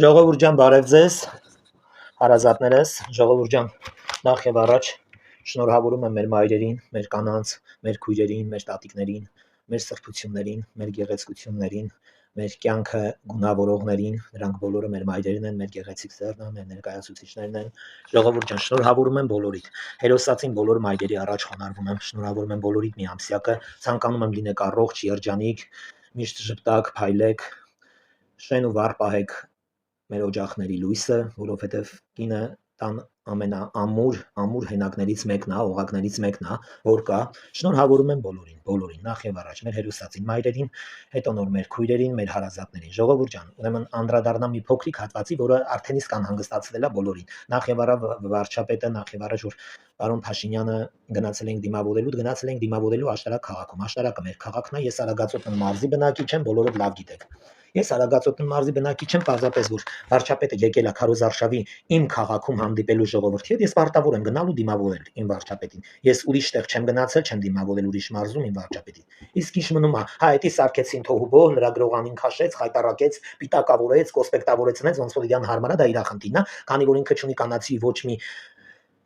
Ժողովուրդ ջան, բարև ձեզ, հարազատներս, ժողովուրդ ջան, նախ եւ առաջ շնորհավորում եմ մեր մայրերին, մեր կանանց, մեր քույրերին, մեր տատիկներին, մեր սրբություններին, մեր գեղեցկություններին, մեր կյանքը գունավորողներին, նրանք բոլորը մեր մայրերն են, մեր գեղեցիկ սերն են, մեր ներկայացուցիչներն են։ Ժողովուրդ ջան, շնորհավորում եմ բոլորիդ։ Հերոսացին բոլոր մայրերի առաջ խոնարհվում եմ, շնորհավորում եմ բոլորիդ մի ամսյակը, ցանկանում եմ լինեք առողջ, երջանիկ, միշտ ժպտակ, փայլեք, շեն ու վառ պահեք մեր օջախների լույսը, որովհետև կինը տան ամենաամուր հենակներից մեկն է, օղակներից մեկն է, որ կա։ Շնորհավորում եմ բոլորին, նախ եւ առաջ մեր հերոսացին մայրերին, հետո նոր մեր քույրերին, մեր հարազատներին։ Ժողովուրդ ջան, ուրեմն անդրադառնամ մի փոքրիկ հատվածի, որը արդեն իսկ անհանգստացվել է բոլորին։ Նախ եւ առաջ վարչապետը, նախ եւ առաջ որ պարոն Փաշինյանը գնացել ենք դիմավորելու Աշտարակ քաղաքում։ Աշտարակը մեր քաղաքն է, ես Արագածոտ մարզի բնակիչ եմ, բոլորը լավ գիտեք։ Ես Արագածոտ մարզի բնակիչ եմ, պարզապես որ վարչապետը եկել է Քարոզ Արշավի իմ քաղաքում հանդիպելու ժողովրդի հետ, ես պարտավոր եմ գնալ ու դիմավորել իմ վարչապետին։ Ես ուրիշ տեղ չեմ գնացել, չեմ դիմավորել ուրիշ մարզում իմ վարչապետին։ Իսկ ինչ մնում է, հա, էդի սարքեցին թոհուբոհ, լրագրողանին քաշեց, խայտարակեց, պիտակավորեց, կոսպեկտավորեցնեց, ոնց որ իրան հարմար է, դա իր խնդիրն է, քանի որ ինքը չունի կանացի ոչ մի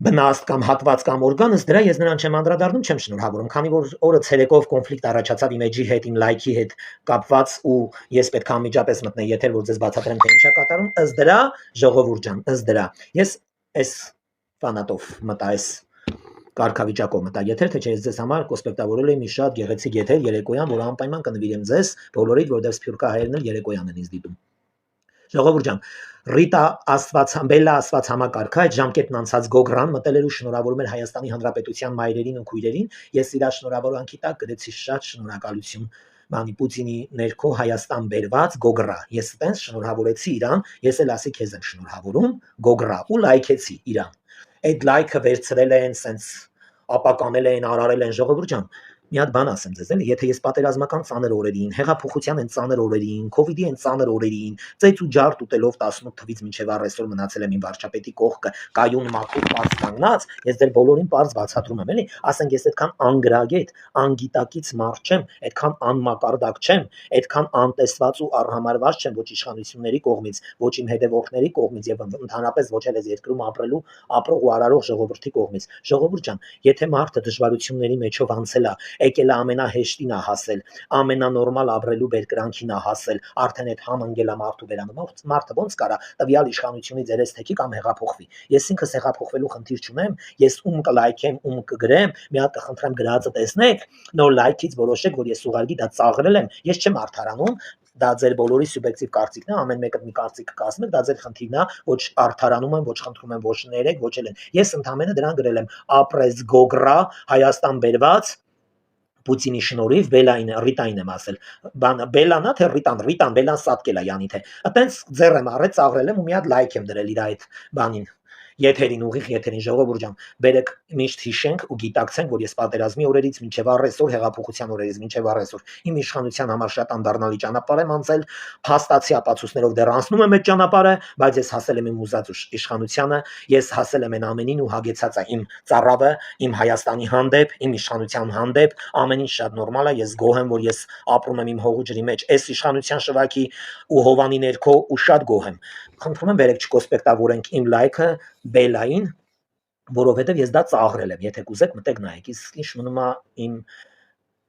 բնաստ կամ հատված կամ օրգանս, դրա ես նրան չեմ անդրադառնում, չեմ շնորհավորում, քանի որ օրը ցերեկով կոնֆլիկտ առաջացավ իմ էջի հետ, իմ լայքի հետ կապված ու ես պետք է անմիջապես մտնեի եթեր, որ ձեզ բացատրեմ թե ինչ է կատարում, ըստ դրա, ժողովուրդ ջան, ըստ դրա, ես այս ֆանատով մտա, այս կարգավիճակով մտա եթեր, թե չէ ես ձեզ համար կոսպեկտավորել եմ մի շատ գեղեցիկ եթեր երեկոյան, որ անպայման կնվիրեմ ձեզ բոլորիդ, որտեղ սփյուռքահայերն էլ երեկոյան են ինձ դիտում։ Ժողովուրդ ջան, Ռիտա Բելլա Աստված համակարգա այդ ժամկետն անցած Գոգրան մտել էր ու շնորհավորում էր Հայաստանի Հանրապետության մայրերին ու քույրերին, ես իր շնորհավորանքի տակ գրեցի շատ շնորհակալություն Պուտինի ներքո Հայաստան բերված Գոգրա, ես այդպես շնորհավորեցի իրան, ես էլ ասի քեզ եմ շնորհավորում Գոգրա ու լայքեցի իրան, այդ լայքը վերցրել են, սենց ապականել են, արարել են, ժողովուրդ ջան, մի հատ բան ասեմ ձեզ, էլի, եթե ես պատերազմական ծանր օրերին, հեղափոխության են ծանր օրերին, քովիդի են ծանր օրերին, ծեծ ու ջարդ ուտելով 18 թվից մինչև առեսօր մնացել եմ իմ վարչապետի կողքը, կայուն մաքուր պարզ կանգնած, ես ձեր բոլորին պարզ բացատրում եմ, էլի, ասենք ես այդքան անգրագետ, անգիտակից մարդ չեմ, այդքան անմակարդակ չեմ, այդքան անտեսված ու առհամարված չեմ ոչ իշխանությունների կողմից, ոչ իմ հետևորդների կողմից եւ ընդհանրապես ոչ էլ այս երկրում ապրող ու արարող ժողովրդի կողմից։ Ժողովուրդ ջան, եթե մարդը դժվարությունների մեջով անցել է, եկել է ամենահեշտին է հասել, ամենանորմալ ապրելու բերկրանքին է հասել, արդեն այդ համընկել է մարդու վերանομով, մարդը ոնց կարա տվյալ իշխանությունից երես թեքի կամ հեղափոխվի։ Ես ինքս հեղափոխվելու խնդիր չունեմ, ես ում կլայքեմ, ում կգրեմ, մի հատ կխնդրեմ գրածը տեսնեք, նոր լայքից որոշեք, որ ես ուղղակի դա ծաղրել եմ, ես չեմ արդարանում, դա ձեր բոլորի սուբյեկտիվ կարծիքն է, ամեն մեկը մի կարծիք կասում, դա ձեր խնդիրն է, ոչ արդարանում եմ, ոչ խնդրում եմ, ոչ ներեք, ոչ էլ են։ Ես ընդամենը դրան գրել եմ ապրես Գոգրա, Հայաստան բերված Պուտինի շնորհիվ Ռիտային եմ ասել, Բելլանա թե Ռիտան, Բելլան սատկել է յանի թե, այտենց ձեռ եմ առել, ծաղրել եմ ու մի հատ լայք եմ դրել իր այդ բանին, եթերին, ուղիղ եթերին, ժողովուրդ ջան, բերեք միշտ հիշենք ու գիտակցենք, որ ես պատերազմի օրերից մինչև առեսօր, հեղափոխության օրերից մինչև առեսօր իմ իշխանության համար շատ անդառնալի ճանապարհ եմ անցել, փաստացի ապացույցներով դեռ անցնում եմ այդ ճանապարհը, բայց ես հասել եմ իմ ուզած իշխանությանը, ես հասել եմ այն ամենին ու հագեցած է իմ ծառավը, իմ Հայաստանի հանդեպ, իմ իշխանության հանդեպ, ամեն ինչ շատ նորմալ է, ես գոհ եմ, որ ես ապրում եմ իմ հողու ջրի մեջ, այս իշխանության շվաքի ու հովանի ներքո ու շատ գոհ եմ։ Խնդրում եմ վերեք չկոսպեկտավորենք իմ լայքը Բելային, որովհետև ես դա ծաղրել եմ, եթե կուզեք մտեք նայեք, իսկ ինչ մնում է իմ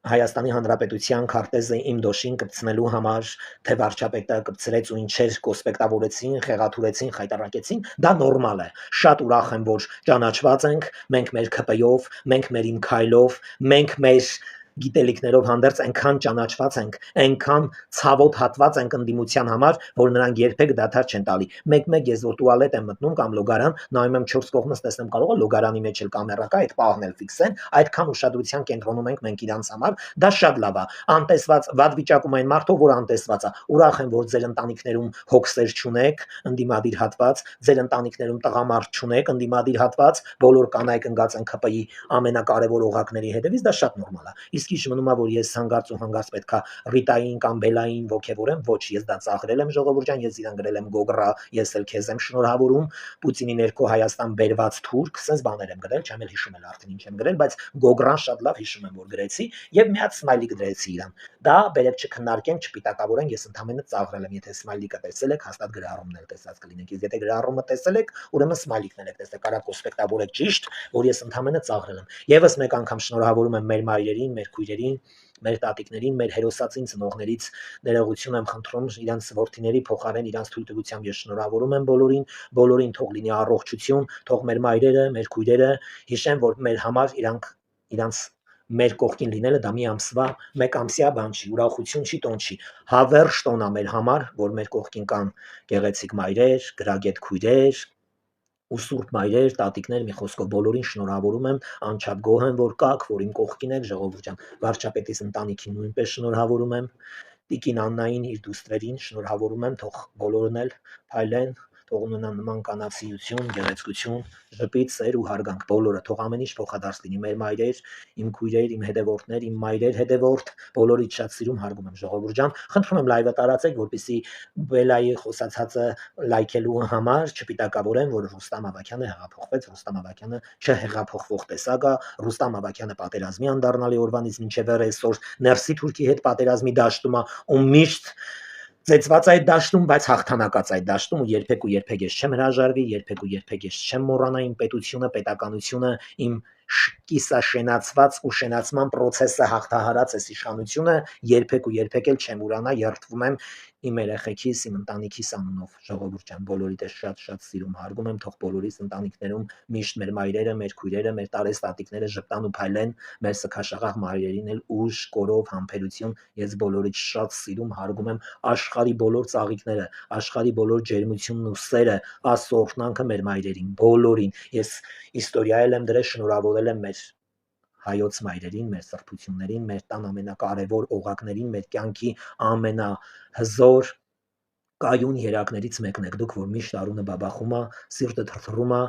Հայաստանի Հանրապետության քարտեզը իմ դոշին կպցնելու համար, թե վարչապետը կպցրեց ու ինչեր կոսպեկտավորեցին, խեղաթուրեցին, խայտարակեցին, դա նորմալ է։ Շատ ուրախ եմ, որ ճանաչված ենք, մենք մեր ԿՊ-ով, մենք մեր իմ քայլով, մենք մեր գիտելիքներով հանդերձ այնքան ճանաչված ենք, այնքան ցավոտ հատված ենք ընդդիմության համար, որ նրանք երբեք դադար չեն տալի։ Մեկ-մեկ ես որ տուալետ եմ մտնում կամ լոգարան, նայում եմ 4 կողմս տեսնեմ կարող է լոգարանի մեջ էլ կամերա կա, այդ պահն էլ ֆիքսեն, այդքան ուշադրության կենտրոնում ենք մենք իրանց համար, դա շատ լավ է։ Անտեսված վատ վիճակում այն մարդով, որ անտեսված է։ Ուրախ եմ, որ ձեր ընտանիքներում հոգսեր չունեք, ընդդիմադիր հատված, ձեր ընտանիքներում տղամարդ չունեք, ընդդիմադիր հատված, բոլոր կանայք ընկած են ԿՊ-ի ամենակարևոր օղակների հետևից, դա շատ նորմալ է։ Իսկ Իսկ ինչ մնում է, որ ես հանգարց ու հանգարց պետքա Ռիտային կամ Բելային ողջևորեմ, ոչ, ես դա ծաղրել եմ ժողովուրդ ջան, ես իրան գրել եմ գոգրա, ես էլ քեզ եմ շնորհավորում, Պուտինի ներքո Հայաստան բերված թուրք, sense բաներ եմ գրել, չեմ էլ հիշում էլ արդեն ինչ եմ գրել, բայց գոգրան շատ լավ հիշում եմ, որ գրեցի եւ մի հատ սմայլիկ դրեցի իրան։ Դա բերեք չքննարկենք, չպիտակավորենք, ես ընդհանրապես ծաղրել եմ, եթե սմայլիկը տեսել եք, հաստատ գրառումն էլ տեսած կլինեք։ Իսկ եթե գրառումը տեսել եք, ուրեմն սմայլիկն էլ եք տեսել, կարա կոսպեկտավորեք ճիշտ, որ ես ընդհանրապես ծաղրել եմ։ Եվս մեկ անգամ շնորհավորում եմ մեր մայրերին, մեր քույրերին, մեր տատիկներին, մեր հերոսացին ծնողներից ներողություն եմ խնդրում իրանց որդիների փոխարեն իրանց թույլտվությամբ ես շնորհավորում եմ բոլորին թող լինի առողջություն, թող մեր մայրերը, մեր քույրերը հիշեն, որ մեր համար իրանց մեր կողքին լինելը դա մի ամսվա, մեկ ամսյա բան չի, ուրախություն չի, տոն չի, հավերժ տոն է մեր համար, որ մեր կողքին կան գեղեցիկ մայրեր, գրագետ քույրեր ու սուրբ մայրեր, տատիկներ, մի խոսքով բոլորին շնորհավորում եմ, անչափ գոհ եմ, որ կաք, որ իմ կողքին եք, ժողովուրդ ջան, վարչապետիս ընտանիքին նույնպես շնորհավորում եմ, Տիկին Աննային, իր դուստրերին շնորհավորում եմ, թող բոլորն էլ փայլեն, թող ունենան նման կանացիություն, գեղեցկություն, ժպիտ, սեր ու հարգանք, բոլորը, թող ամեն ինչ փոխադարձ լինի, մեր մայրեր, իմ քույրեր, իմ հետևորդներ, իմ մայրեր հետևորդ, բոլորից շատ սիրում հարգում եմ ժողովուրդ ջան, խնդրում եմ լայվը տարածեք, որպեսզի Բելայի խոսացածը լայքելու համար չպիտակավորեն, որ Ռուստամ Ավագյանը հեղափոխվեց, Ռուստամ Ավագյանը չհեղափոխվող տեսակ է, Ռուստամ Ավագյանը պատերազմի անդառնալի օրվանից մինչև այսօր ներսի Թուրքի հետ պատերազմի դաշտում է ու միշտ ծեծված այդ դաշտում, բայց հաղթանակած այդ դաշտում ու երբեք ես չեմ հրաժարվի, երբեք ես չեմ մոռանա իմ պետությունը, պետականությունը, իմ կիսաշենացված ու շենացման process-ը հաղթահարած այս իշխանությունը երբեք էլ չեմ ուրանա, երդվում եմ իմ երեխեքիս, իմ ընտանիքիս անունով, ժողովուրդ ջան, բոլորիդ ես շատ սիրում հարգում եմ, թող բոլորիս ընտանիքներում միշտ մեր մայրերը, մեր քույրերը, մեր տարեց տատիկները ժպտան ու փայլեն, մեր սքաշաղախ մայրերին էլ ուժ, կորով, համբերություն, ես բոլորիդ շատ սիրում հարգում եմ աշխարհի բոլոր ծաղիկները, աշխարհի բոլոր ջերմությունն ու սերը, Աստծո օրհնանքը մեր մայրերին, բոլորին։ Ես իստորիայել եմ դրել, շնորհավորել եմ մեր հայոց մայրերին, մեր սրբություններին, մեր տան ամենակարևոր օղակներին, մեր կյանքի ամենահզոր կայուն երակներից մեկն եք դուք, որ միշտ արունը բաբախում է, սիրտը թրթռում է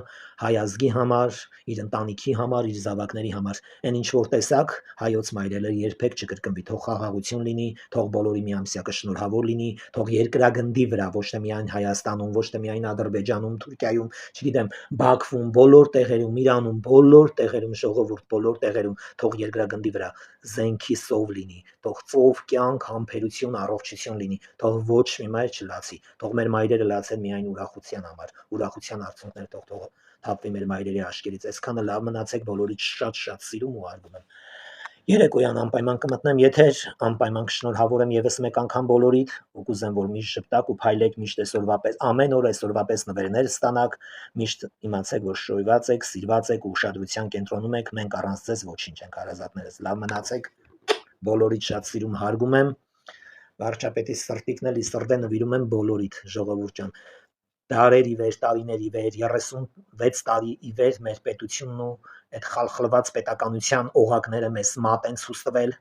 հայ ազգի համար, իր ընտանիքի համար, իր զավակների համար։ Այն ինչ որ տեսակ հայոց մայրերը երբեք չկրկնվի, թող խաղաղություն լինի, թող բոլորի միամսյակը շնորհավոր լինի, թող երկրագնդի վրա, ոչ թե միայն Հայաստանում, ոչ թե միայն Ադրբեջանում, Թուրքիայում, չգիտեմ, Բաքվում, բոլոր տեղերում, Իրանում, բոլոր տեղերում ժողովուրդ, բոլոր տեղերում թող երկրագնդի վրա զենքի սով լինի, թող ծով կյանք, համբերություն, առողջություն լինի, թող ոչ մի մայր չլացի, թող մեր մայրերը լացեն միայն ուրախության համար, ուրախության արցունքներ թող թափվի մեր մայրերի աշկերից, այսքանը լավ մնացեք, բոլորից շատ սիրում ու հարգում եմ։ Երեկոյան անպայման կմտնեմ եթեր, անպայման կշնորհավորեմ եւս մեկ անգամ բոլորիդ, ու կուզեմ, որ միշտ ժպտակ ու փայլեք, միշտ այսօրվա պես, ամեն օր այսօրվա պես նվերներ ստանաք, միշտ իմացեք, որ շոյված եք, սիրված եք ու ուշադրության կենտրոնում եք, մենք առանց ձեզ ոչինչ ենք հարազատներս, լավ մնացեք, բոլորիդ շատ սիրում հարգում եմ, վարչապետի սրտիկն էլ իսրդե նվիրում եմ բոլորիդ, ժողովուրդ ջան, դարեր ի վեր, տարիներ ի վեր, 36 տարի ի վեր մեր պետությունն ու այդ խալխլված պետականության օղակները մեզ մատ են ցույց տվել,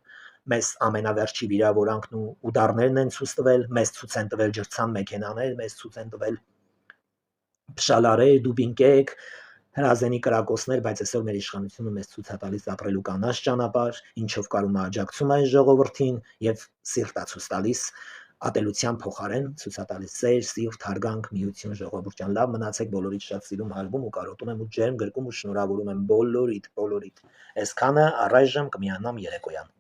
մեզ ամենավերջի վիրավորանքն ու ուդարներն են ցույց տվել, մեզ ցույց են տվել ջրցան մեքենաներ, մեզ ցույց են տվել փշալարեր, դուբինկեք, հրազենի կրակոցներ, բայց այսօր մեր իշխանությունը մեզ ցույց է տալիս ապրելու կանաչ ճանապարհ, ինչով կարում է աջակցում այս ժողովրդին եւ սիրտ է ցույց տալիս ատելության փոխարեն ցույց է տալիս սեր, սիրտ, հարգանք, միություն, ժողովուրդ ջան, լավ մնացեք, բոլորիդ շատ սիրում հարգում ու կարոտում եմ ու ջերմ գրկում ու շնորհավորում եմ բոլորիդ։ Այսքանը առայժմ կմիանամ երեկոյան։